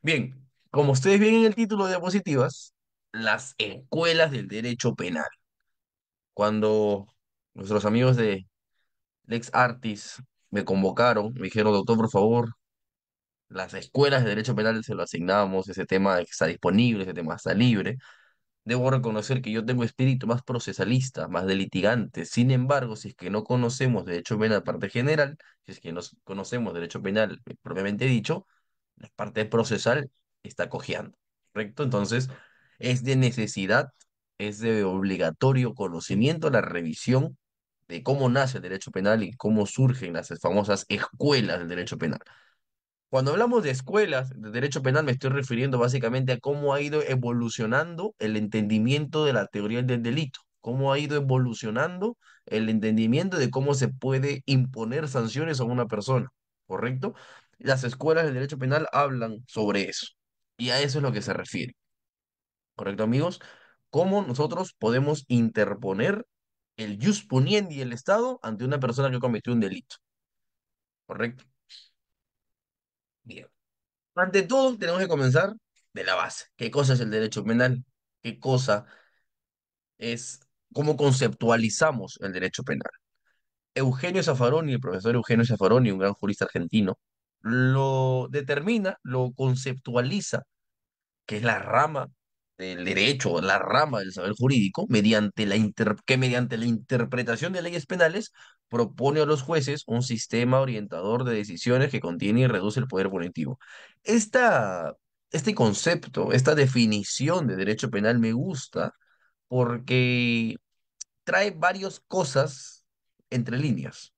Bien, como ustedes ven en el título de diapositivas, las escuelas del derecho penal. Cuando nuestros amigos de Lex Artis me convocaron, me dijeron, doctor, por favor, las escuelas de derecho penal se lo asignamos, ese tema está disponible, ese tema está libre. Debo reconocer que yo tengo espíritu más procesalista, más de litigante. Sin embargo, si es que no conocemos derecho penal parte general, si es que no conocemos derecho penal propiamente dicho, la parte procesal está cojeando, ¿correcto? Entonces, es de necesidad, es de obligatorio conocimiento la revisión de cómo nace el derecho penal y cómo surgen las famosas escuelas del derecho penal. Cuando hablamos de escuelas de derecho penal, me estoy refiriendo básicamente a cómo ha ido evolucionando el entendimiento de la teoría del delito, cómo ha ido evolucionando el entendimiento de cómo se puede imponer sanciones a una persona, ¿correcto? Las escuelas de derecho penal hablan sobre eso, y a eso es lo que se refiere, ¿correcto, amigos? Cómo nosotros podemos interponer el jus puniendi del Estado ante una persona que cometió un delito, ¿correcto? Bien. Ante todo, tenemos que comenzar de la base. ¿Qué cosa es el derecho penal? ¿Qué cosa es, cómo conceptualizamos el derecho penal? Eugenio Zaffaroni, el profesor Eugenio Zaffaroni, un gran jurista argentino, lo determina, lo conceptualiza, que es la rama del derecho, la rama del saber jurídico, que mediante la interpretación de leyes penales propone a los jueces un sistema orientador de decisiones que contiene y reduce el poder punitivo. Esta, este concepto, esta definición de derecho penal me gusta porque trae varias cosas entre líneas.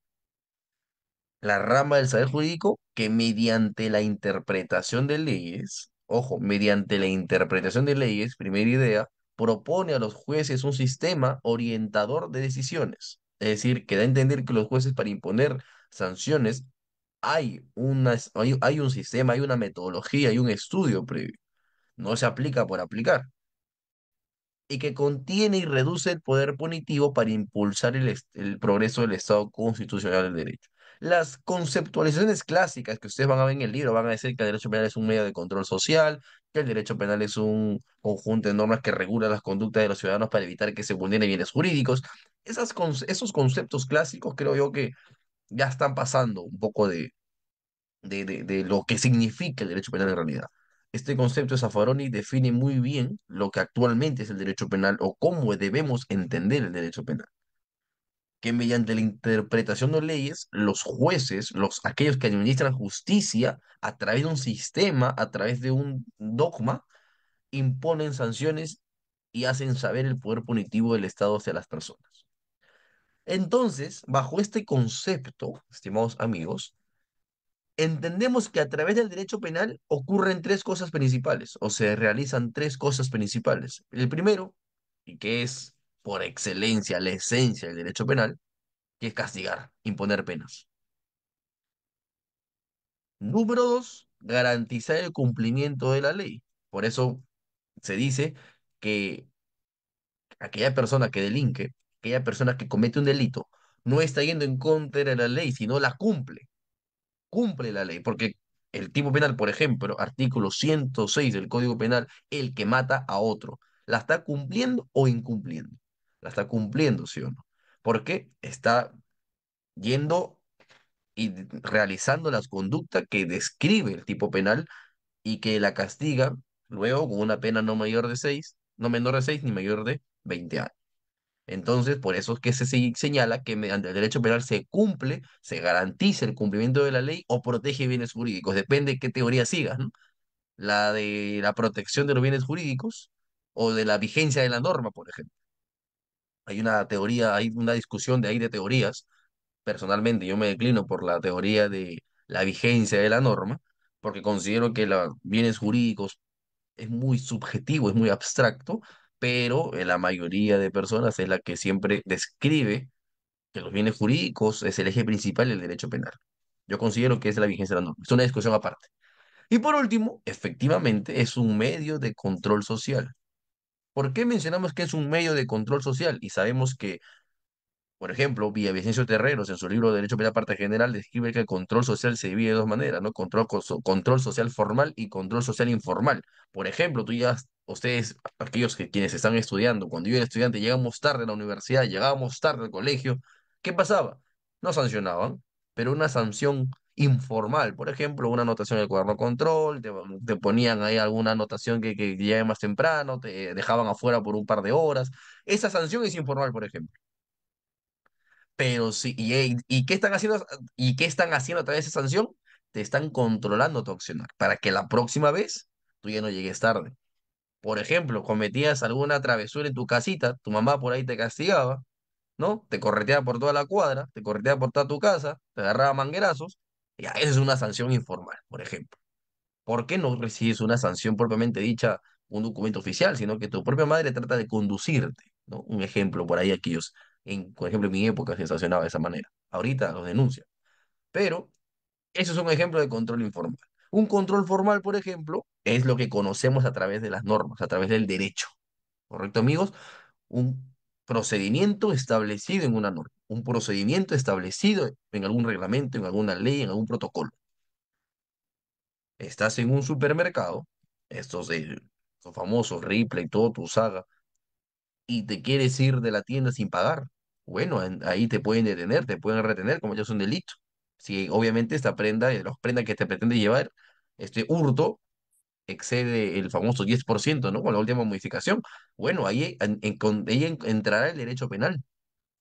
La rama del saber jurídico que mediante la interpretación de leyes, ojo, mediante la interpretación de leyes, primera idea, propone a los jueces un sistema orientador de decisiones. Es decir, que da a entender que los jueces para imponer sanciones hay un sistema, hay una metodología, hay un estudio previo. No se aplica por aplicar y que contiene y reduce el poder punitivo para impulsar el progreso del Estado constitucional del derecho. Las conceptualizaciones clásicas que ustedes van a ver en el libro van a decir que el derecho penal es un medio de control social, que el derecho penal es un conjunto de normas que regula las conductas de los ciudadanos para evitar que se vulneren bienes jurídicos. Esos conceptos clásicos creo yo que ya están pasando un poco de lo que significa el derecho penal en realidad. Este concepto de Zaffaroni define muy bien lo que actualmente es el derecho penal o cómo debemos entender el derecho penal. Que mediante la interpretación de leyes, los jueces, aquellos que administran justicia, a través de un sistema, a través de un dogma, imponen sanciones y hacen saber el poder punitivo del Estado hacia las personas. Entonces, bajo este concepto, estimados amigos, entendemos que a través del derecho penal ocurren tres cosas principales, o se realizan tres cosas principales. El primero, y que es por excelencia la esencia del derecho penal, que es castigar, imponer penas. Número dos, garantizar el cumplimiento de la ley. Por eso se dice que aquella persona que delinque, aquella persona que comete un delito, no está yendo en contra de la ley, sino la cumple la ley, porque el tipo penal, por ejemplo, artículo 106 del Código Penal, el que mata a otro, ¿la está cumpliendo o incumpliendo? La está cumpliendo, ¿sí o no? Porque está yendo y realizando las conductas que describe el tipo penal y que la castiga luego con una pena no mayor de 6, no menor de 6 ni mayor de 20 años. Entonces, por eso es que señala que mediante el derecho penal se cumple, se garantiza el cumplimiento de la ley o protege bienes jurídicos. Depende de qué teoría sigas, ¿no? La de la protección de los bienes jurídicos o de la vigencia de la norma, por ejemplo. Hay una teoría, hay una discusión de ahí de teorías. Personalmente, yo me declino por la teoría de la vigencia de la norma, porque considero que los bienes jurídicos es muy subjetivo, es muy abstracto, pero la mayoría de personas es la que siempre describe que los bienes jurídicos es el eje principal del derecho penal. Yo considero que es la vigencia de la norma. Es una discusión aparte. Y por último, efectivamente, es un medio de control social. ¿Por qué mencionamos que es un medio de control social? Y sabemos que Por ejemplo, Villavicencio Terreros, en su libro Derecho Penal Parte General, describe que el control social se divide de dos maneras, ¿no? Control social formal y control social informal. Por ejemplo, ustedes, aquellos quienes están estudiando, cuando yo era estudiante, llegamos tarde a la universidad, llegábamos tarde al colegio, ¿qué pasaba? No sancionaban, pero una sanción informal, por ejemplo, una anotación del cuaderno control, te ponían ahí alguna anotación que llegue más temprano, te dejaban afuera por un par de horas. Esa sanción es informal, por ejemplo. Pero sí, ¿y qué están haciendo? ¿Y qué están haciendo a través de esa sanción? Te están controlando tu accionar para que la próxima vez tú ya no llegues tarde. Por ejemplo, cometías alguna travesura en tu casita, tu mamá por ahí te castigaba, ¿no? Te correteaba por toda la cuadra, te correteaba por toda tu casa, te agarraba manguerazos. Ya, esa es una sanción informal, por ejemplo. ¿Por qué no recibes una sanción propiamente dicha, un documento oficial, sino que tu propia madre trata de conducirte, ¿no? Un ejemplo por ahí, por ejemplo, en mi época se sancionaba de esa manera. Ahorita los denuncian. Pero eso es un ejemplo de control informal. Un control formal, por ejemplo, es lo que conocemos a través de las normas, a través del derecho. ¿Correcto, amigos? Un procedimiento establecido en una norma, un procedimiento establecido en algún reglamento, en alguna ley, en algún protocolo. Estás en un supermercado, estos famosos Ripley, todo tu saga, y te quieres ir de la tienda sin pagar. Bueno, ahí te pueden detener, te pueden retener, como ya es un delito. Si obviamente esta prenda, los prendas que te pretende llevar, este hurto, excede el famoso 10%, ¿no? Con la última modificación. Bueno, ahí entrará el derecho penal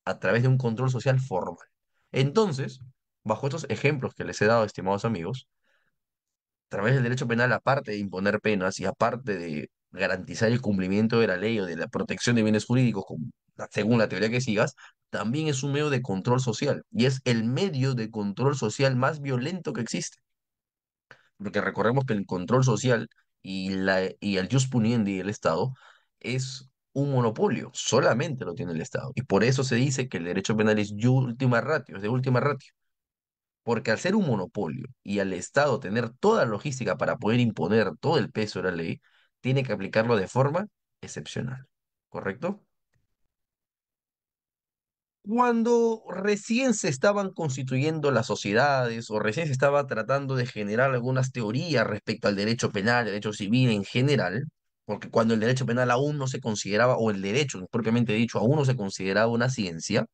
a través de un control social formal. Entonces, bajo estos ejemplos que les he dado, estimados amigos, a través del derecho penal, aparte de imponer penas y aparte de garantizar el cumplimiento de la ley o de la protección de bienes jurídicos, según la teoría que sigas, también es un medio de control social y es el medio de control social más violento que existe. Porque recordemos que el control social y el jus puniendi del Estado es un monopolio, solamente lo tiene el Estado. Y por eso se dice que el derecho penal es ultima ratio, es de última ratio. Porque al ser un monopolio y al Estado tener toda la logística para poder imponer todo el peso de la ley, tiene que aplicarlo de forma excepcional. ¿Correcto? Cuando recién se estaban constituyendo las sociedades o recién se estaba tratando de generar algunas teorías respecto al derecho penal, derecho civil en general, porque cuando el derecho penal aún no se consideraba, o el derecho propiamente dicho, aún no se consideraba una ciencia,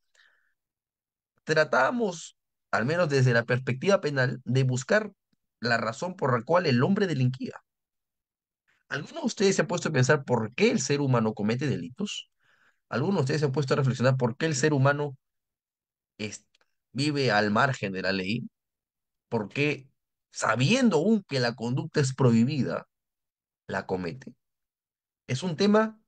tratábamos, al menos desde la perspectiva penal, de buscar la razón por la cual el hombre delinquía. ¿Alguno de ustedes se ha puesto a pensar por qué el ser humano comete delitos? ¿Alguno de ustedes se ha puesto a reflexionar por qué el ser humano es- vive al margen de la ley? ¿Por qué, sabiendo aún que la conducta es prohibida, la comete? Es un tema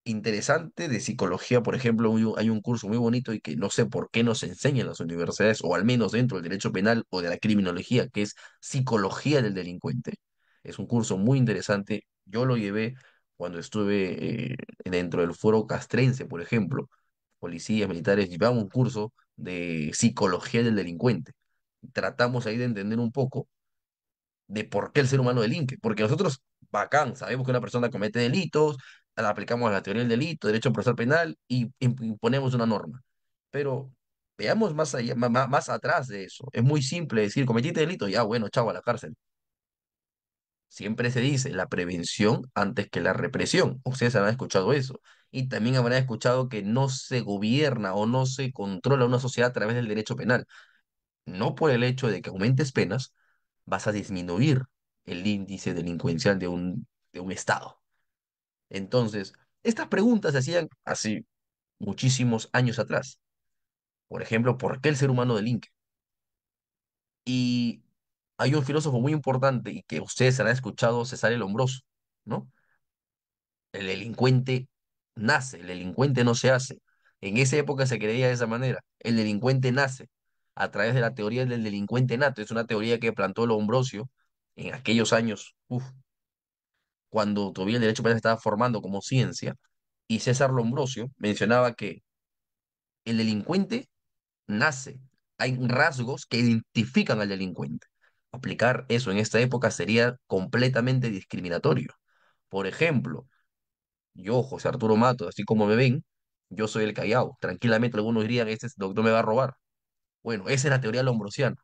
interesante de psicología, por ejemplo, hay un curso muy bonito y que no sé por qué no se enseña en las universidades, o al menos dentro del derecho penal o de la criminología, que es psicología del delincuente. Es un curso muy interesante. Yo lo llevé cuando estuve dentro del foro castrense, por ejemplo. Policías, militares, llevaban un curso de psicología del delincuente. Tratamos ahí de entender un poco de por qué el ser humano delinque. Porque nosotros, bacán, sabemos que una persona comete delitos, la aplicamos a la teoría del delito, derecho procesal penal y imponemos una norma. Pero veamos más allá, más atrás de eso. Es muy simple decir, cometiste delito, ya bueno, chavo, a la cárcel. Siempre se dice la prevención antes que la represión. Ustedes habrán escuchado eso. Y también habrán escuchado que no se gobierna o no se controla una sociedad a través del derecho penal. No por el hecho de que aumentes penas, vas a disminuir el índice delincuencial de un estado. Entonces, estas preguntas se hacían hace muchísimos años atrás. Por ejemplo, ¿por qué el ser humano delinque? Y hay un filósofo muy importante y que ustedes habrán escuchado, César el Hombroso, ¿no? El delincuente nace, el delincuente no se hace. En esa época se creía de esa manera. El delincuente nace a través de la teoría del delincuente nato. Es una teoría que plantó Ambrosio en aquellos años, cuando todavía el derecho penal se estaba formando como ciencia. Y César Lombroso mencionaba que el delincuente nace. Hay rasgos que identifican al delincuente. Aplicar eso en esta época sería completamente discriminatorio. Por ejemplo, yo, José Arturo Mato, así como me ven, Yo soy el Callao. Tranquilamente algunos dirían, este doctor me va a robar. Bueno, esa es la teoría lombrosiana,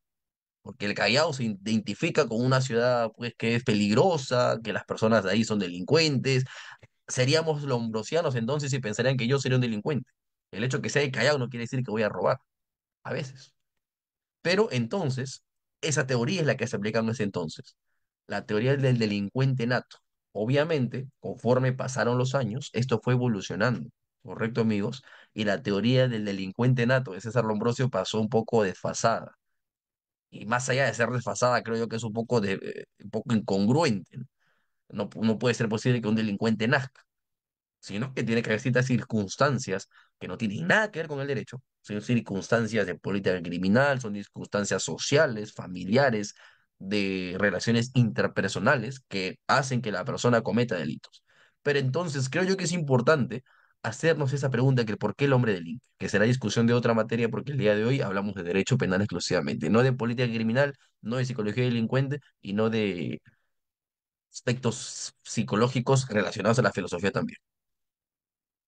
porque el Callao se identifica con una ciudad pues que es peligrosa, que las personas de ahí son delincuentes. Seríamos lombrosianos entonces y pensarían que yo sería un delincuente. El hecho de que sea el Callao no quiere decir que voy a robar, a veces. Pero entonces, esa teoría es la que se aplica en ese entonces. La teoría del delincuente nato. Obviamente, conforme pasaron los años, esto fue evolucionando, ¿correcto, amigos? Y la teoría del delincuente nato de César Lombrosio pasó un poco desfasada. Y más allá de ser desfasada, creo yo que es un poco incongruente. No puede ser posible que un delincuente nazca, sino que tiene que haber ciertas circunstancias que no tienen nada que ver con el derecho, son circunstancias de política criminal, son circunstancias sociales, familiares, de relaciones interpersonales que hacen que la persona cometa delitos. Pero entonces creo yo que es importante hacernos esa pregunta que por qué el hombre delinque, que será discusión de otra materia porque el día de hoy hablamos de derecho penal exclusivamente, no de política criminal, no de psicología delincuente y no de aspectos psicológicos relacionados a la filosofía también.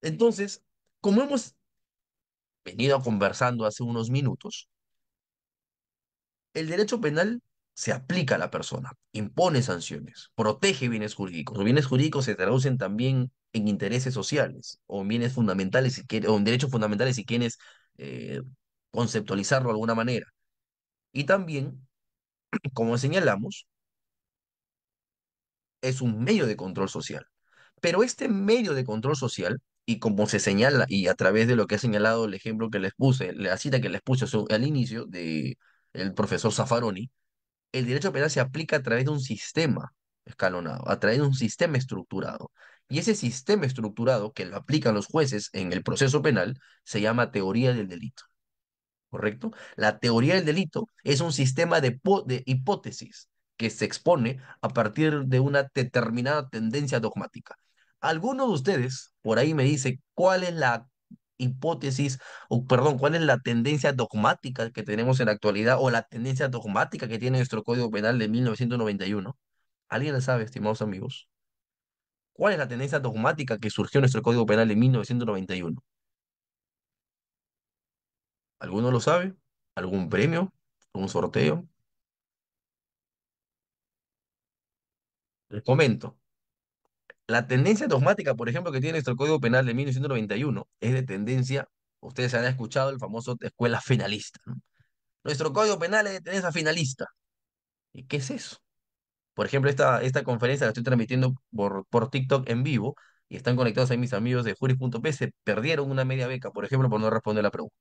Entonces, como hemos venido conversando hace unos minutos, el derecho penal se aplica a la persona, impone sanciones, protege bienes jurídicos. Los bienes jurídicos se traducen también en intereses sociales o en bienes fundamentales, o en derechos fundamentales si quieres eh, conceptualizarlo de alguna manera. Y también, como señalamos, es un medio de control social. Pero este medio de control social, y como se señala, y a través de lo que ha señalado el ejemplo que les puse, la cita que les puse al inicio de el profesor Zaffaroni, el derecho penal se aplica a través de un sistema escalonado, a través de un sistema estructurado. Y ese sistema estructurado que lo aplican los jueces en el proceso penal se llama teoría del delito. ¿Correcto? La teoría del delito es un sistema de hipótesis que se expone a partir de una determinada tendencia dogmática. Alguno de ustedes por ahí me dice cuál es la hipótesis, o perdón, cuál es la tendencia dogmática que tenemos en la actualidad o la tendencia dogmática que tiene nuestro Código Penal de 1991. ¿Alguien la sabe, estimados amigos? ¿Cuál es la tendencia dogmática que surgió en nuestro Código Penal de 1991? ¿Alguno lo sabe? ¿Algún premio? ¿Un sorteo? Les comento. La tendencia dogmática, por ejemplo, que tiene nuestro Código Penal de 1991 es de tendencia, ustedes han escuchado el famoso escuela finalista, ¿no? Nuestro Código Penal es de tendencia finalista. ¿Y qué es eso? Por ejemplo, esta conferencia la estoy transmitiendo por TikTok en vivo y están conectados ahí mis amigos de Juris.p, se perdieron una media beca, por ejemplo, por no responder la pregunta.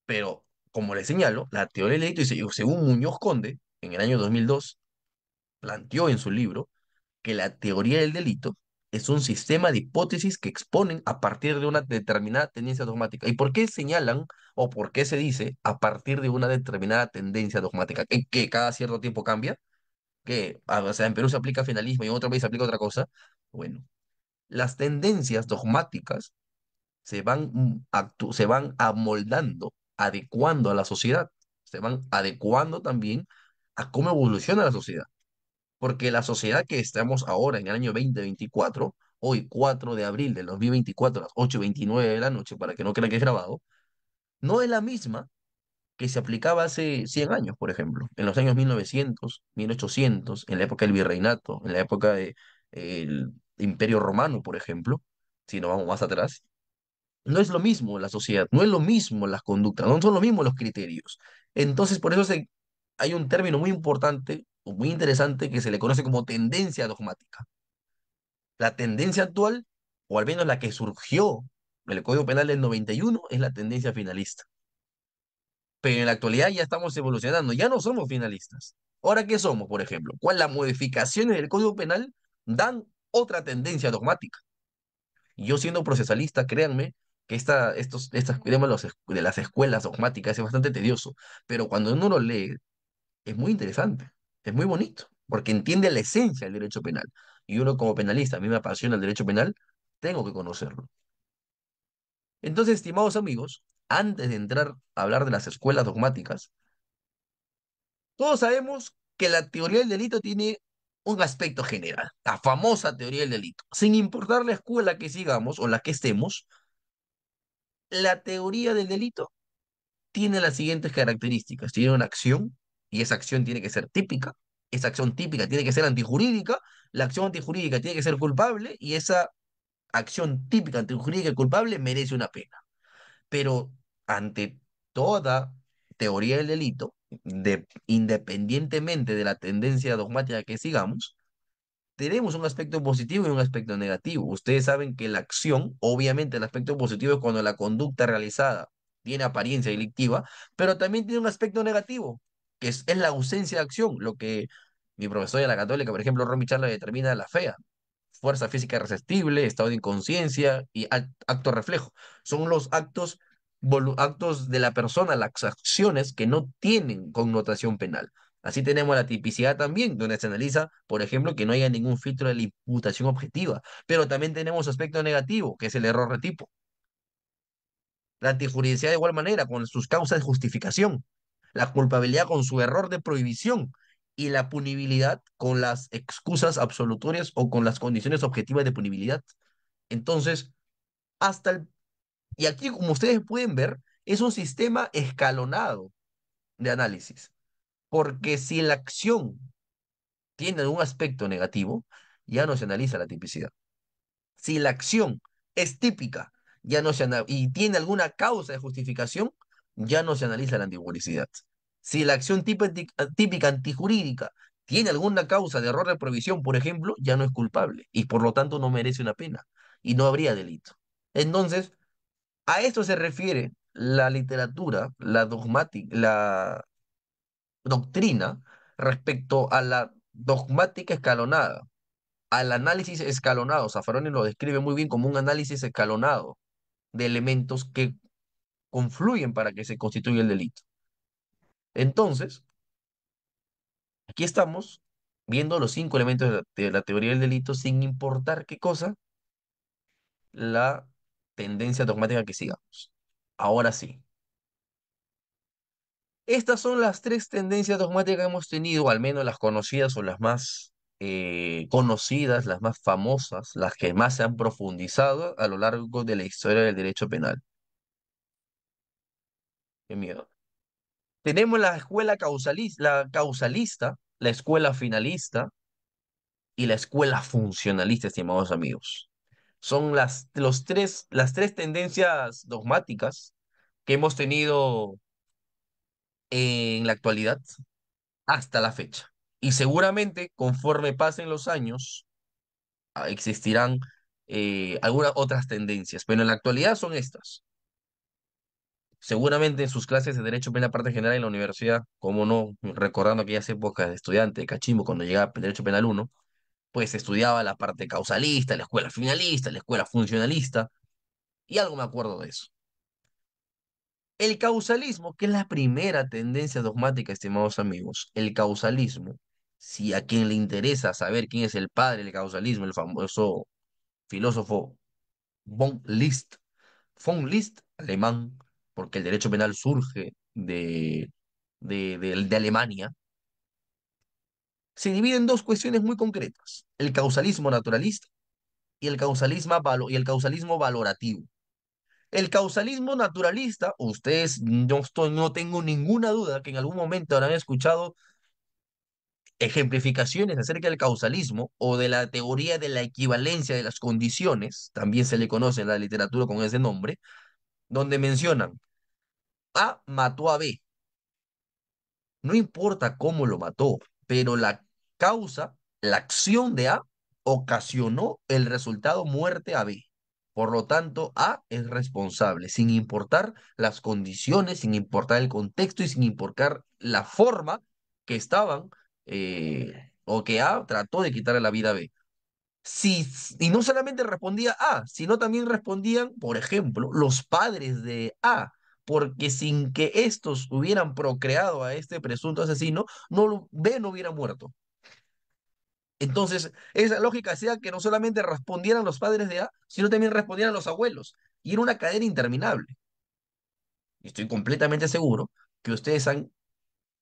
Pero, como les señalo, la teoría del delito, y según Muñoz Conde, en el año 2002, planteó en su libro que la teoría del delito es un sistema de hipótesis que exponen a partir de una determinada tendencia dogmática. ¿Y por qué señalan o por qué se dice a partir de una determinada tendencia dogmática? ¿Que cada cierto tiempo cambia? Que, o sea, en Perú se aplica finalismo y en otro país se aplica otra cosa. Bueno, las tendencias dogmáticas se van amoldando, adecuando a la sociedad, se van adecuando también a cómo evoluciona la sociedad. Porque la sociedad que estamos ahora en el año 2024, hoy 4 de abril del 2024 a las 8:29 de la noche, para que no crean que es grabado, no es la misma que se aplicaba hace 100 años, por ejemplo, en los años 1900, 1800, en la época del virreinato, en la época del Imperio Romano, por ejemplo, si nos vamos más atrás. No es lo mismo la sociedad, no es lo mismo las conductas, no son lo mismo los criterios. Entonces, por eso hay un término muy importante o muy interesante que se le conoce como tendencia dogmática. La tendencia actual, o al menos la que surgió en el Código Penal del 91, es la tendencia finalista. Pero en la actualidad ya estamos evolucionando, ya no somos finalistas. ¿Ahora qué somos, por ejemplo? ¿Cuál las modificaciones del Código Penal dan otra tendencia dogmática? Y yo siendo procesalista, créanme que digamos, de las escuelas dogmáticas es bastante tedioso, pero cuando uno lo lee es muy interesante, es muy bonito, porque entiende la esencia del derecho penal. Y uno como penalista, a mí me apasiona el derecho penal, tengo que conocerlo. Entonces, estimados amigos, antes de entrar a hablar de las escuelas dogmáticas, todos sabemos que la teoría del delito tiene un aspecto general, la famosa teoría del delito. Sin importar la escuela que sigamos o la que estemos, la teoría del delito tiene las siguientes características. Tiene una acción y esa acción tiene que ser típica. Esa acción típica tiene que ser antijurídica. La acción antijurídica tiene que ser culpable y esa acción típica antijurídica y culpable merece una pena. Pero ante toda teoría del delito, independientemente de la tendencia dogmática que sigamos, tenemos un aspecto positivo y un aspecto negativo. Ustedes saben que la acción, obviamente el aspecto positivo es cuando la conducta realizada tiene apariencia delictiva, pero también tiene un aspecto negativo, que es la ausencia de acción, lo que mi profesor de la Católica, por ejemplo, Romy Charla, determina la fea. Fuerza física irresistible, estado de inconsciencia y acto reflejo. Son los actos, actos de la persona, las acciones que no tienen connotación penal. Así tenemos la tipicidad también, donde se analiza, por ejemplo, que no haya ningún filtro de la imputación objetiva, pero también tenemos aspecto negativo, que es el error de tipo. La antijuridicidad de igual manera, con sus causas de justificación, la culpabilidad con su error de prohibición y la punibilidad con las excusas absolutorias o con las condiciones objetivas de punibilidad. Entonces, hasta el... Y aquí, como ustedes pueden ver, es un sistema escalonado de análisis, porque si la acción tiene algún aspecto negativo, ya no se analiza la tipicidad. Si la acción es típica, ya no se y tiene alguna causa de justificación, ya no se analiza la antijuricidad. Si la acción típica antijurídica tiene alguna causa de error de provisión, por ejemplo, ya no es culpable y por lo tanto no merece una pena y no habría delito. Entonces, a esto se refiere la literatura, la dogmática, la doctrina respecto a la dogmática escalonada, al análisis escalonado. Zaffaroni lo describe muy bien como un análisis escalonado de elementos que confluyen para que se constituya el delito. Entonces, aquí estamos viendo los cinco elementos de la teoría del delito sin importar qué cosa, la tendencia dogmática que sigamos. Ahora sí, estas son las tres tendencias dogmáticas que hemos tenido, al menos las conocidas o las más conocidas, las más famosas, las que más se han profundizado a lo largo de la historia del derecho penal. Qué miedo. Tenemos la escuela causalista, la escuela finalista y la escuela funcionalista, estimados amigos. Son las tres tendencias dogmáticas que hemos tenido en la actualidad hasta la fecha. Y seguramente, conforme pasen los años, existirán algunas otras tendencias, pero en la actualidad son estas. Seguramente en sus clases de Derecho Penal parte general en la universidad, como no, recordando aquellas épocas de estudiante de cachimbo, cuando llegaba Derecho Penal uno, pues estudiaba la parte causalista, la escuela finalista, la escuela funcionalista, y algo me acuerdo de eso. El causalismo, que es la primera tendencia dogmática, estimados amigos, el causalismo, si a quien le interesa saber quién es el padre del causalismo, el famoso filósofo von List, von List, alemán, porque el derecho penal surge de Alemania, se divide en dos cuestiones muy concretas, el causalismo naturalista y y el causalismo valorativo. El causalismo naturalista, ustedes no tengo ninguna duda que en algún momento habrán escuchado ejemplificaciones acerca del causalismo o de la teoría de la equivalencia de las condiciones, también se le conoce en la literatura con ese nombre, donde mencionan A mató a B, no importa cómo lo mató, pero la causa, la acción de A ocasionó el resultado muerte a B. Por lo tanto, A es responsable, sin importar las condiciones, sin importar el contexto y sin importar la forma que estaban o que A trató de quitarle la vida a B. Sí, y no solamente respondía A, sino también respondían, por ejemplo, los padres de A, porque sin que estos hubieran procreado a este presunto asesino, B no hubiera muerto. Entonces, esa lógica hacía que no solamente respondieran los padres de A, sino también respondieran los abuelos. Y era una cadena interminable. Y estoy completamente seguro que ustedes han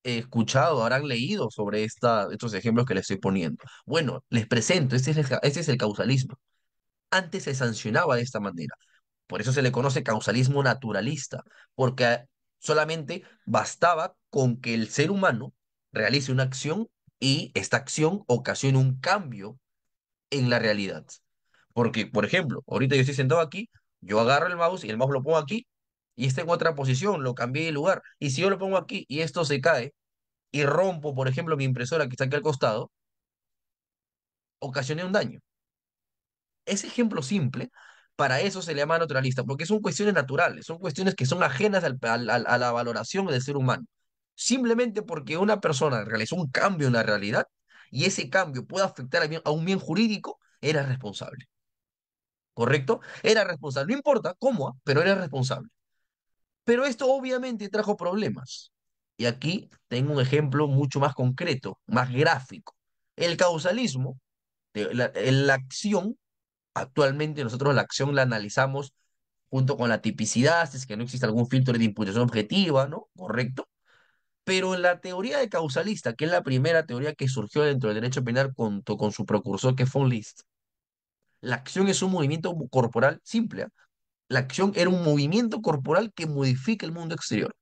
escuchado, habrán leído sobre estos ejemplos que les estoy poniendo. Bueno, les presento, este es el causalismo. Antes se sancionaba de esta manera. Por eso se le conoce causalismo naturalista, porque solamente bastaba con que el ser humano realice una acción y esta acción ocasione un cambio en la realidad. Porque, por ejemplo, ahorita yo estoy sentado aquí, yo agarro el mouse y el mouse lo pongo aquí y está en otra posición, lo cambié de lugar. Y si yo lo pongo aquí y esto se cae y rompo, por ejemplo, mi impresora que está aquí al costado, ocasioné un daño. Ese ejemplo simple, para eso se le llama naturalista, porque son cuestiones naturales, son cuestiones que son ajenas a la valoración del ser humano. Simplemente porque una persona realizó un cambio en la realidad y ese cambio puede afectar a un bien jurídico, era responsable. ¿Correcto? Era responsable. No importa cómo, pero era responsable. Pero esto obviamente trajo problemas. Y aquí tengo un ejemplo mucho más concreto, más gráfico. El causalismo, la acción. Actualmente nosotros la acción la analizamos junto con la tipicidad, si es que no existe algún filtro de imputación objetiva, ¿no? Correcto. Pero en la teoría de causalista, que es la primera teoría que surgió dentro del derecho penal junto con su precursor que fue von List, la acción es un movimiento corporal simple. ¿Ah? La acción era un movimiento corporal que modifica el mundo exterior.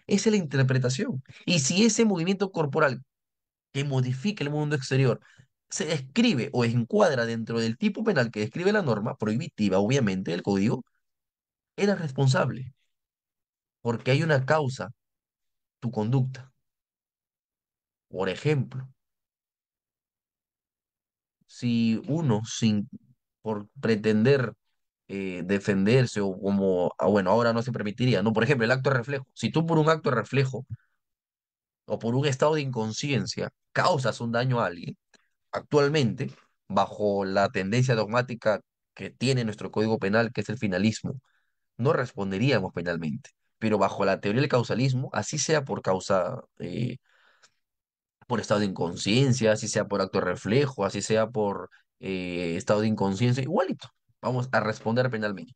Esa es la interpretación. Y si ese movimiento corporal que modifica el mundo exterior se describe o encuadra dentro del tipo penal que describe la norma, prohibitiva obviamente del código, eres responsable, porque hay una causa, tu conducta. Por ejemplo, si uno por pretender defenderse o como, bueno, ahora no se permitiría, ¿no? Por ejemplo, el acto de reflejo. Si tú por un acto de reflejo o por un estado de inconsciencia causas un daño a alguien, actualmente, bajo la tendencia dogmática que tiene nuestro Código Penal, que es el finalismo, no responderíamos penalmente. Pero bajo la teoría del causalismo, así sea por estado de inconsciencia, así sea por acto de reflejo, así sea por estado de inconsciencia, igualito, vamos a responder penalmente.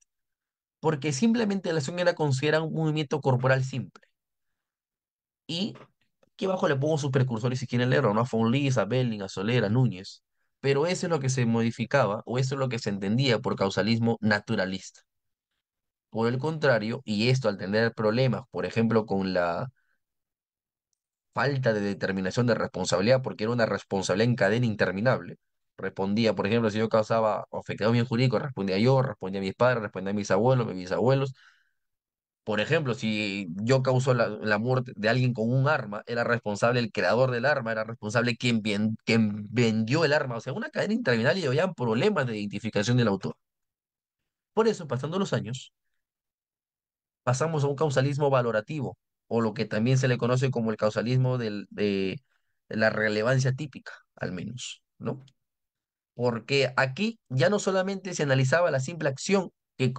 Porque simplemente la acción era considerada un movimiento corporal simple. Y aquí abajo le pongo sus precursores si quieren leerlo, ¿no? A Fonlis, a Belling, a Soler, a Núñez. Pero eso es lo que se modificaba, o eso es lo que se entendía por causalismo naturalista. Por el contrario, y esto al tener problemas, por ejemplo, con la falta de determinación de responsabilidad, porque era una responsabilidad en cadena interminable. Respondía, por ejemplo, si yo causaba o afectaba a mi jurídico, respondía yo, respondía a mis padres, respondía a mis bisabuelos. Por ejemplo, si yo causo la muerte de alguien con un arma, era responsable el creador del arma, era responsable quien vendió el arma. O sea, una cadena interminable y había problemas de identificación del autor. Por eso, pasando los años, pasamos a un causalismo valorativo, o lo que también se le conoce como el causalismo de la relevancia típica, al menos, ¿no? Porque aquí ya no solamente se analizaba la simple acción que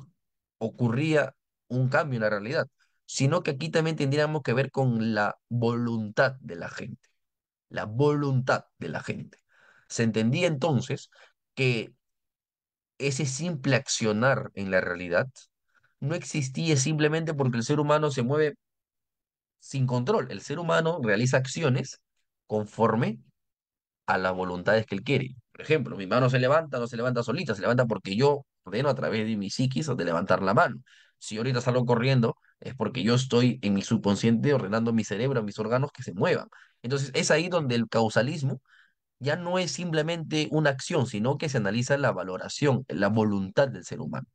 ocurría un cambio en la realidad, sino que aquí también tendríamos que ver con la voluntad de la gente, la voluntad de la gente. Se entendía entonces que ese simple accionar en la realidad no existía simplemente porque el ser humano se mueve sin control. El ser humano realiza acciones conforme a las voluntades que él quiere. Por ejemplo, mi mano se levanta, no se levanta solita, se levanta porque yo ordeno a través de mi psiquis de levantar la mano. Si yo ahorita salgo corriendo, es porque yo estoy en mi subconsciente ordenando a mi cerebro, a mis órganos que se muevan. Entonces, es ahí donde el causalismo ya no es simplemente una acción, sino que se analiza la valoración, la voluntad del ser humano.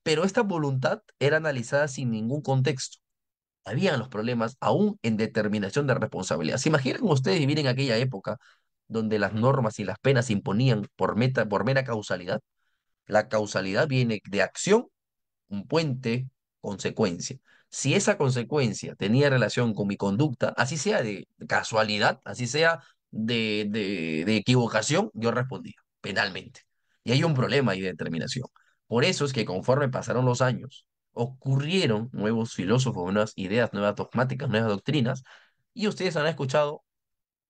Pero esta voluntad era analizada sin ningún contexto. Habían los problemas aún en determinación de responsabilidad. ¿Se imaginan ustedes vivir en aquella época donde las normas y las penas se imponían por mera causalidad? La causalidad viene de acción, un puente, consecuencia. Si esa consecuencia tenía relación con mi conducta, así sea de casualidad, así sea de equivocación, yo respondía penalmente. Y hay un problema ahí de determinación. Por eso es que conforme pasaron los años, ocurrieron nuevos filósofos, nuevas ideas, nuevas dogmáticas, nuevas doctrinas, y ustedes han escuchado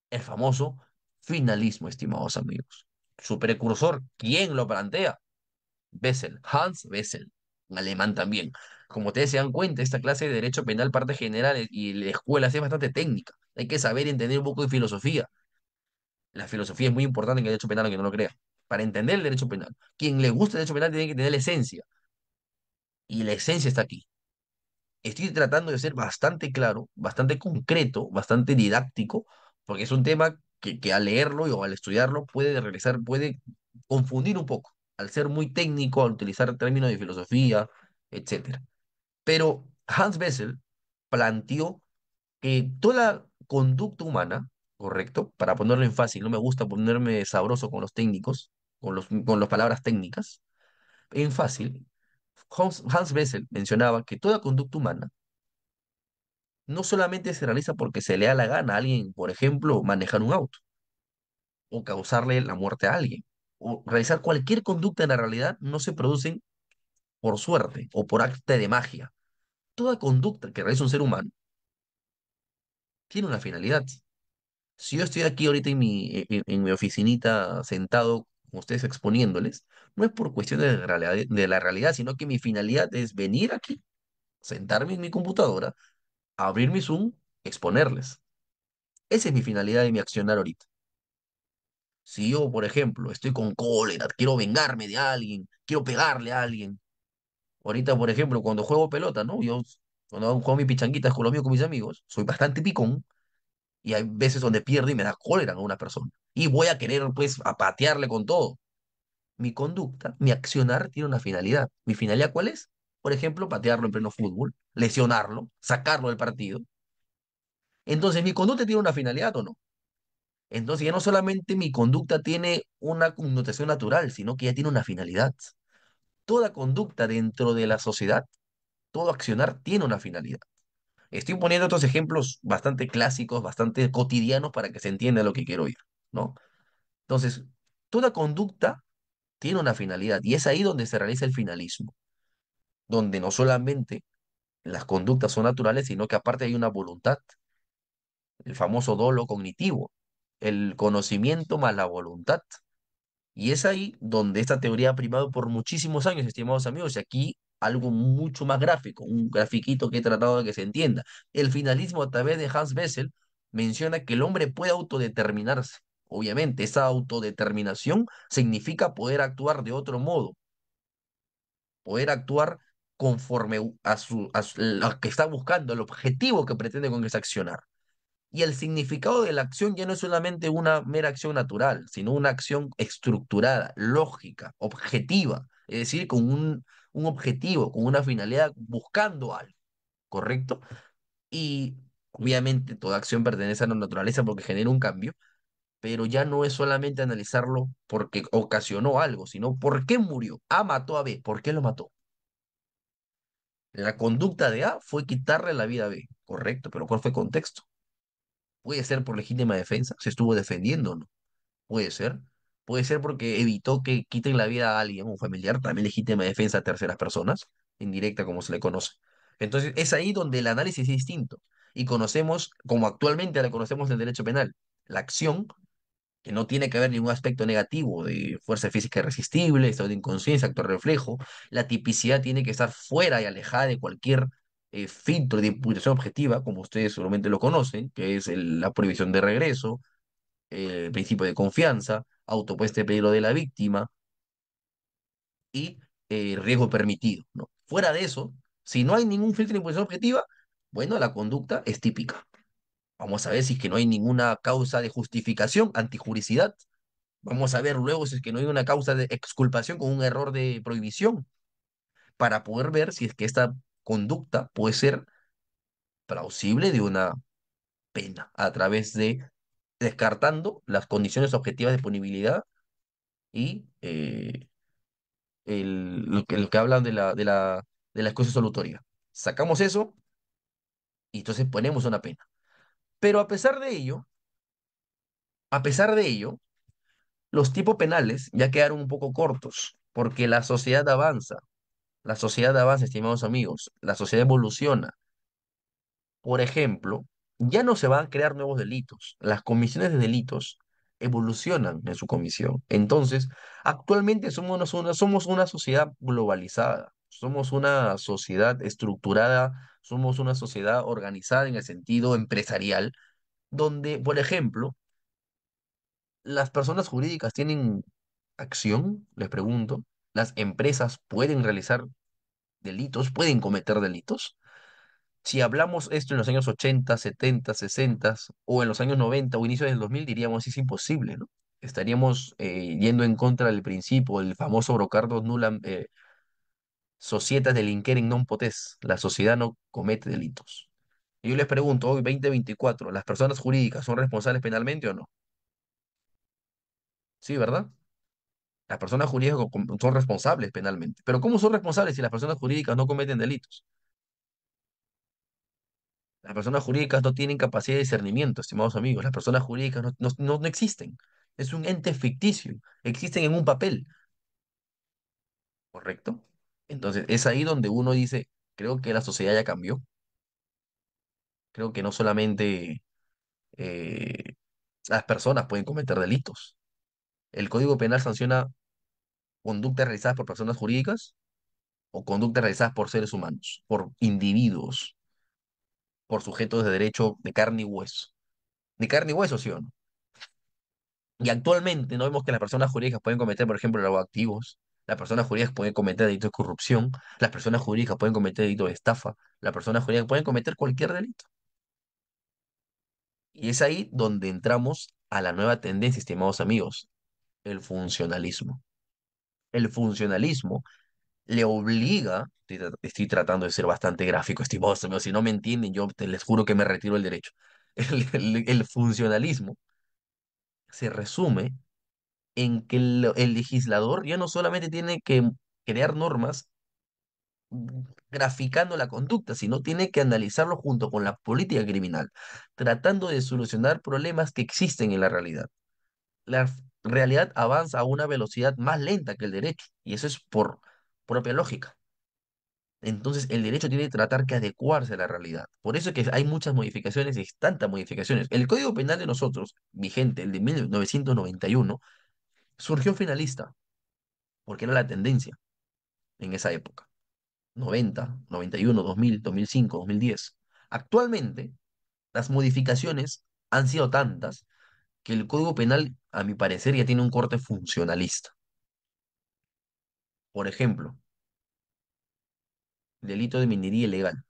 el famoso finalismo, estimados amigos. Su precursor, ¿quién lo plantea? Bessel, Hans Bessel, un alemán también. Como ustedes se dan cuenta, esta clase de derecho penal parte general y la escuela sí es bastante técnica. Hay que saber entender un poco de filosofía. La filosofía es muy importante en el derecho penal, aunque no lo crea. Para entender el derecho penal, quien le gusta el derecho penal tiene que tener la esencia, y la esencia está aquí. Estoy tratando de ser bastante claro, bastante concreto, bastante didáctico, porque es un tema que al leerlo o al estudiarlo puede realizar, puede confundir un poco, al ser muy técnico, al utilizar términos de filosofía, etcétera. Pero Hans Bessel planteó que toda la conducta humana, ¿correcto? Para ponerlo en fácil, no me gusta ponerme sabroso con los técnicos, con las palabras técnicas, en fácil, Hans Bessel mencionaba que toda conducta humana no solamente se realiza porque se le da la gana a alguien, por ejemplo, manejar un auto o causarle la muerte a alguien, o realizar cualquier conducta en la realidad no se producen por suerte o por arte de magia. Toda conducta que realiza un ser humano tiene una finalidad. Si yo estoy aquí ahorita en mi oficinita sentado con ustedes exponiéndoles, no es por cuestión de la realidad, sino que mi finalidad es venir aquí, sentarme en mi computadora, abrir mi Zoom, exponerles. Esa es mi finalidad y mi accionar ahorita. Si yo, por ejemplo, estoy con cólera, quiero vengarme de alguien, quiero pegarle a alguien. Ahorita, por ejemplo, cuando juego pelota, ¿no? Yo, cuando juego mis pichanguitas con los míos, con mis amigos, soy bastante picón y hay veces donde pierdo y me da cólera a una persona. Y voy a querer, pues, a patearle con todo. Mi conducta, mi accionar tiene una finalidad. ¿Mi finalidad cuál es? Por ejemplo, patearlo en pleno fútbol, lesionarlo, sacarlo del partido. Entonces, ¿mi conducta tiene una finalidad o no? Entonces, ya no solamente mi conducta tiene una connotación natural, sino que ya tiene una finalidad. Toda conducta dentro de la sociedad, todo accionar tiene una finalidad. Estoy poniendo otros ejemplos bastante clásicos, bastante cotidianos para que se entienda lo que quiero oír, ¿no? Entonces, toda conducta tiene una finalidad y es ahí donde se realiza el finalismo, donde no solamente las conductas son naturales, sino que aparte hay una voluntad, el famoso dolo cognitivo, el conocimiento más la voluntad. Y es ahí donde esta teoría ha primado por muchísimos años, estimados amigos, y aquí algo mucho más gráfico, un grafiquito que he tratado de que se entienda. El finalismo a través de Hans Bessel menciona que el hombre puede autodeterminarse. Obviamente, esa autodeterminación significa poder actuar de otro modo, poder actuar conforme lo que está buscando, el objetivo que pretende con ese accionar. Y el significado de la acción ya no es solamente una mera acción natural, sino una acción estructurada, lógica, objetiva, es decir, con un objetivo, con una finalidad, buscando algo, ¿correcto? Y obviamente toda acción pertenece a la naturaleza porque genera un cambio, pero ya no es solamente analizarlo porque ocasionó algo, sino por qué murió. A mató a B, ¿por qué lo mató? La conducta de A fue quitarle la vida a B, correcto, pero ¿cuál fue el contexto? Puede ser por legítima defensa, se estuvo defendiendo, ¿o no? Puede ser. Puede ser porque evitó que quiten la vida a alguien, un familiar, también legítima defensa a terceras personas, indirecta como se le conoce. Entonces, es ahí donde el análisis es distinto. Y conocemos, como actualmente la conocemos en el derecho penal, la acción, que no tiene que haber ningún aspecto negativo de fuerza física irresistible, estado de inconsciencia, acto de reflejo. La tipicidad tiene que estar fuera y alejada de cualquier filtro de imputación objetiva, como ustedes seguramente lo conocen, que es la prohibición de regreso, el principio de confianza, autopuesta de peligro de la víctima y riesgo permitido, ¿no? Fuera de eso, si no hay ningún filtro de imposición objetiva, bueno, la conducta es típica. Vamos a ver si es que no hay ninguna causa de justificación, antijuricidad. Vamos a ver luego si es que no hay una causa de exculpación con un error de prohibición, para poder ver si es que esta conducta puede ser plausible de una pena a través de descartando las condiciones objetivas de punibilidad y lo que hablan de la excusa solutoria. Sacamos eso y entonces ponemos una pena. Pero a pesar de ello, los tipos penales ya quedaron un poco cortos, porque la sociedad avanza, estimados amigos, la sociedad evoluciona. Por ejemplo, ya no se van a crear nuevos delitos. Las comisiones de delitos evolucionan en su comisión. Entonces, actualmente somos una sociedad globalizada, somos una sociedad estructurada, somos una sociedad organizada en el sentido empresarial, donde, por ejemplo, las personas jurídicas tienen acción, les pregunto, las empresas pueden realizar delitos, pueden cometer delitos. Si hablamos esto en los años 80, 70, 60 o en los años 90 o inicios del 2000, diríamos es imposible, ¿no? Estaríamos yendo en contra del principio, el famoso Brocardo Nulam, societas delinquere in non potest, la sociedad no comete delitos. Y yo les pregunto, hoy 2024, ¿las personas jurídicas son responsables penalmente o no? Sí, ¿verdad? Las personas jurídicas son responsables penalmente. Pero ¿cómo son responsables si las personas jurídicas no cometen delitos? Las personas jurídicas no tienen capacidad de discernimiento, estimados amigos. Las personas jurídicas no existen. Es un ente ficticio. Existen en un papel, ¿correcto? Entonces, es ahí donde uno dice, creo que la sociedad ya cambió. Creo que no solamente eh, las personas pueden cometer delitos. El Código Penal sanciona conductas realizadas por personas jurídicas o conductas realizadas por seres humanos, por individuos, por sujetos de derecho de carne y hueso. De carne y hueso, ¿sí o no? Y actualmente no vemos que las personas jurídicas pueden cometer, por ejemplo, lavado de activos, las personas jurídicas pueden cometer delitos de corrupción, las personas jurídicas pueden cometer delitos de estafa, las personas jurídicas pueden cometer cualquier delito. Y es ahí donde entramos a la nueva tendencia, estimados amigos, el funcionalismo. El funcionalismo le obliga, estoy tratando de ser bastante gráfico, estimados amigos, si no me entienden, les juro que me retiro el derecho. El funcionalismo se resume en que el legislador ya no solamente tiene que crear normas graficando la conducta, sino tiene que analizarlo junto con la política criminal, tratando de solucionar problemas que existen en la realidad. La realidad avanza a una velocidad más lenta que el derecho, y eso es por propia lógica. Entonces, el derecho tiene que tratar que adecuarse a la realidad. Por eso es que hay muchas modificaciones y tantas modificaciones. El Código Penal de nosotros, vigente, el de 1991, surgió finalista, porque era la tendencia en esa época. 90, 91, 2000, 2005, 2010. Actualmente, las modificaciones han sido tantas que el Código Penal, a mi parecer, ya tiene un corte funcionalista. Por ejemplo, delito de minería ilegal.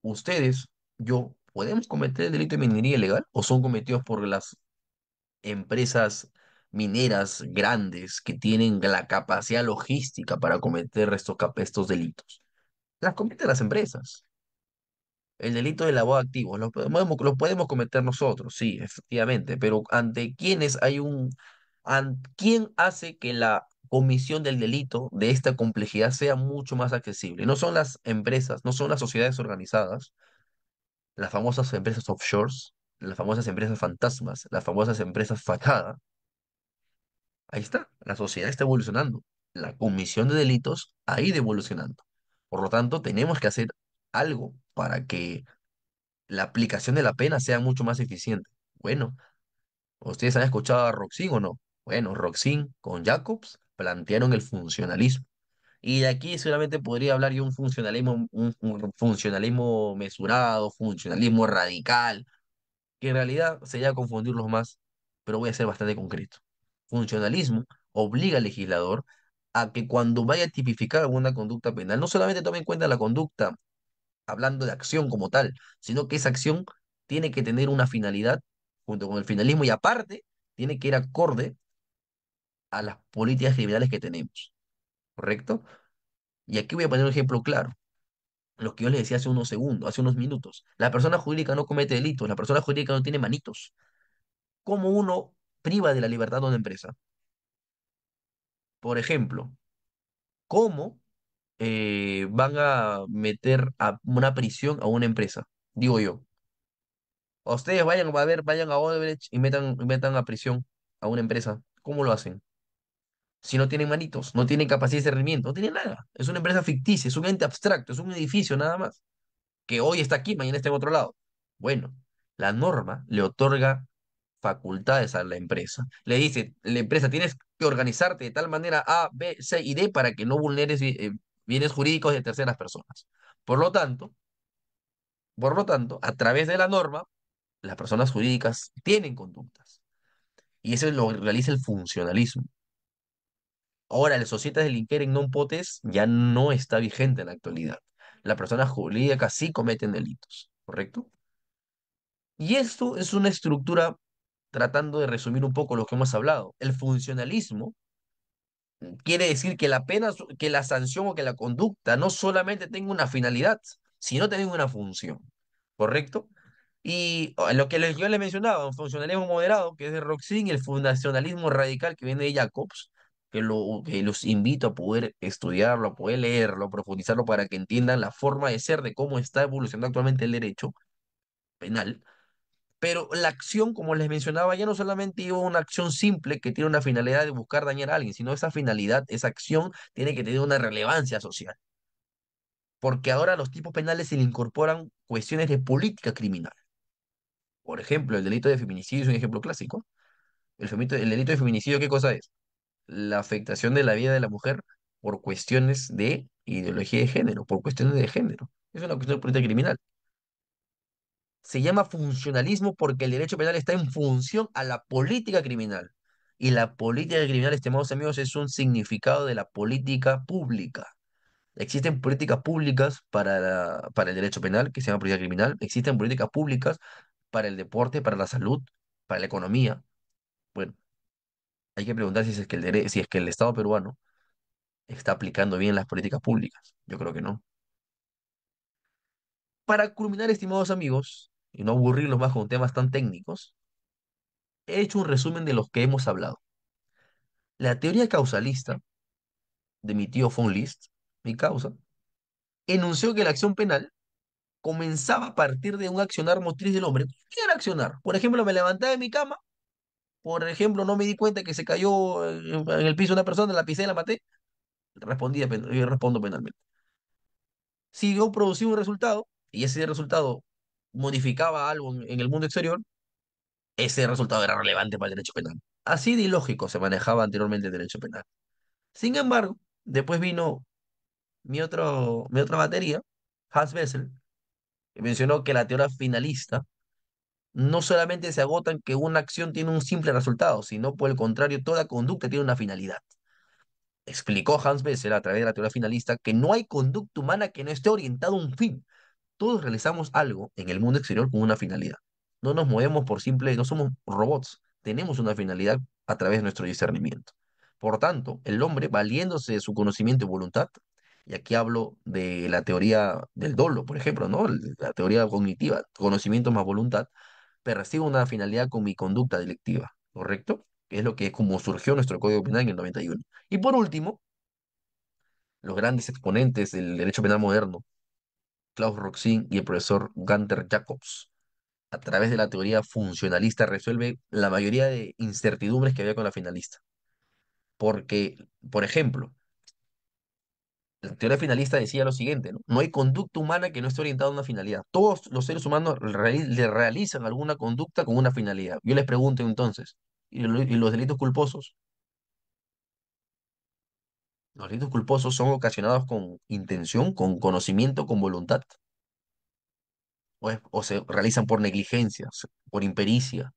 Ustedes, yo, ¿podemos cometer el delito de minería ilegal o son cometidos por las empresas mineras grandes que tienen la capacidad logística para cometer estos delitos? Las cometen las empresas. El delito de lavado de activos lo podemos cometer nosotros, sí, efectivamente, pero ¿ante quiénes hay quién hace que la comisión del delito de esta complejidad sea mucho más accesible? No son las empresas, no son las sociedades organizadas, las famosas empresas offshores, las famosas empresas fantasmas, las famosas empresas fachada. Ahí está, la sociedad está evolucionando. La comisión de delitos ha ido evolucionando. Por lo tanto, tenemos que hacer algo para que la aplicación de la pena sea mucho más eficiente. Bueno, ¿ustedes han escuchado a Roxin o no? Bueno, Roxin con Jacobs plantearon el funcionalismo. Y de aquí seguramente podría hablar yo un funcionalismo mesurado, funcionalismo radical, que en realidad sería confundirlos más, pero voy a ser bastante concreto. Funcionalismo obliga al legislador a que cuando vaya a tipificar alguna conducta penal, no solamente tome en cuenta la conducta hablando de acción como tal, sino que esa acción tiene que tener una finalidad junto con el finalismo y aparte tiene que ir acorde a las políticas criminales que tenemos, ¿correcto? Y aquí voy a poner un ejemplo claro. Lo que yo les decía hace unos segundos, hace unos minutos. La persona jurídica no comete delitos, la persona jurídica no tiene manitos. ¿Cómo uno priva de la libertad de una empresa? Por ejemplo, ¿cómo van a meter a una prisión a una empresa? Digo yo. O ustedes vayan a ver, vayan a Odebrecht y metan a prisión a una empresa. ¿Cómo lo hacen? Si no tienen manitos, no tienen capacidad de discernimiento, no tienen nada. Es una empresa ficticia, es un ente abstracto, es un edificio nada más, que hoy está aquí, mañana está en otro lado. Bueno, la norma le otorga facultades a la empresa. Le dice, la empresa tienes que organizarte de tal manera A, B, C y D para que no vulneres bienes jurídicos de terceras personas. Por lo tanto, a través de la norma, Las personas jurídicas tienen conductas y eso lo realiza el funcionalismo. Ahora, el societas del inquere non potes ya no está vigente en la actualidad. Las personas jurídicas sí cometen delitos, ¿correcto? Y esto es una estructura tratando de resumir un poco lo que hemos hablado. El funcionalismo quiere decir que la pena, que la sanción o que la conducta no solamente tenga una finalidad, sino también una función, ¿correcto? Y lo que yo le mencionaba, un funcionalismo moderado, que es de Roxin, y el fundacionalismo radical que viene de Jacobs, que los invito a poder estudiarlo, a poder leerlo, profundizarlo para que entiendan la forma de ser de cómo está evolucionando actualmente el derecho penal. Pero la acción, como les mencionaba, ya no solamente lleva una acción simple que tiene una finalidad de buscar dañar a alguien, sino esa finalidad, esa acción tiene que tener una relevancia social. Porque ahora a los tipos penales se le incorporan cuestiones de política criminal. Por ejemplo, el delito de feminicidio es un ejemplo clásico. El delito de feminicidio, ¿qué cosa es? La afectación de la vida de la mujer por cuestiones de ideología de género, por cuestiones de género. Es una cuestión de política criminal. Se llama funcionalismo porque el derecho penal está en función a la política criminal. Y la política criminal, estimados amigos, es un significado de la política pública. Existen políticas públicas para el derecho penal, que se llama política criminal. Existen políticas públicas para el deporte, para la salud, para la economía. Bueno, hay que preguntar si es que el Estado peruano está aplicando bien las políticas públicas. Yo creo que no. Para culminar, estimados amigos, y no aburrirlos más con temas tan técnicos, he hecho un resumen de los que hemos hablado. La teoría causalista de mi tío von List, mi causa, enunció que la acción penal comenzaba a partir de un accionar motriz del hombre. ¿Qué era accionar? Por ejemplo, me levantaba de mi cama, por ejemplo, no me di cuenta que se cayó en el piso una persona, la pisé y la maté, yo respondo penalmente. Si yo producí un resultado y ese resultado modificaba algo en el mundo exterior, ese resultado era relevante para el derecho penal. Así de ilógico se manejaba anteriormente el derecho penal. Sin embargo, después vino mi otra batería, Hans Bessel, que mencionó que la teoría finalista no solamente se agota en que una acción tiene un simple resultado, sino por el contrario, toda conducta tiene una finalidad. Explicó Hans Bessel a través de la teoría finalista que no hay conducta humana que no esté orientada a un fin. Todos realizamos algo en el mundo exterior con una finalidad. No nos movemos por simple, no somos robots, tenemos una finalidad a través de nuestro discernimiento. Por tanto, el hombre, valiéndose de su conocimiento y voluntad, y aquí hablo de la teoría del dolo, por ejemplo, ¿no? La teoría cognitiva, conocimiento más voluntad, persigue una finalidad con mi conducta delictiva, ¿correcto? Que es lo que es como surgió nuestro Código Penal en el 91. Y por último, los grandes exponentes del derecho penal moderno, Klaus Roxin y el profesor Gunther Jacobs, a través de la teoría funcionalista, resuelve la mayoría de incertidumbres que había con la finalista. Porque, por ejemplo, la teoría finalista decía lo siguiente, ¿no? No hay conducta humana que no esté orientada a una finalidad. Todos los seres humanos le realizan alguna conducta con una finalidad. Yo les pregunto entonces, ¿y los delitos culposos? Los delitos culposos son ocasionados con intención, con conocimiento, con voluntad, o se realizan por negligencia, por impericia.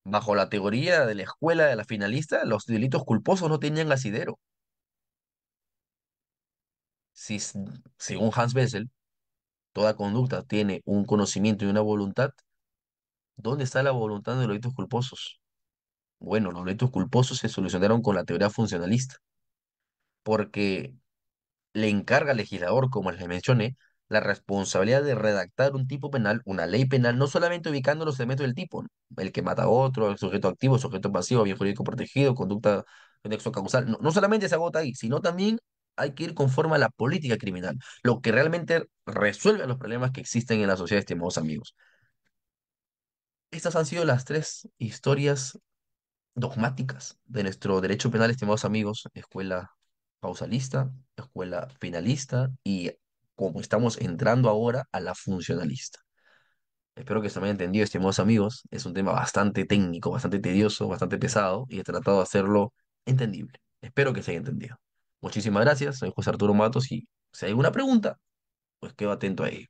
Bajo la teoría de la escuela de la finalista, los delitos culposos no tenían asidero. Si, según Hans Bessel, toda conducta tiene un conocimiento y una voluntad, ¿dónde está la voluntad de los delitos culposos? Bueno, los delitos culposos se solucionaron con la teoría funcionalista, porque le encarga al legislador, como les mencioné, la responsabilidad de redactar un tipo penal, una ley penal, no solamente ubicando los elementos del tipo, ¿no? El que mata a otro, el sujeto activo, el sujeto pasivo, bien jurídico protegido, conducta de nexo causal. No, no solamente se agota ahí, sino también hay que ir conforme a la política criminal, lo que realmente resuelve los problemas que existen en la sociedad, estimados amigos. Estas han sido las tres historias dogmáticas de nuestro derecho penal, estimados amigos, escuela pausalista, escuela finalista y como estamos entrando ahora a la funcionalista. Espero que se me haya entendido, estimados amigos. Es un tema bastante técnico, bastante tedioso, bastante pesado y he tratado de hacerlo entendible. Espero que se haya entendido. Muchísimas gracias, soy José Arturo Matos y si hay alguna pregunta, pues quedo atento a ello.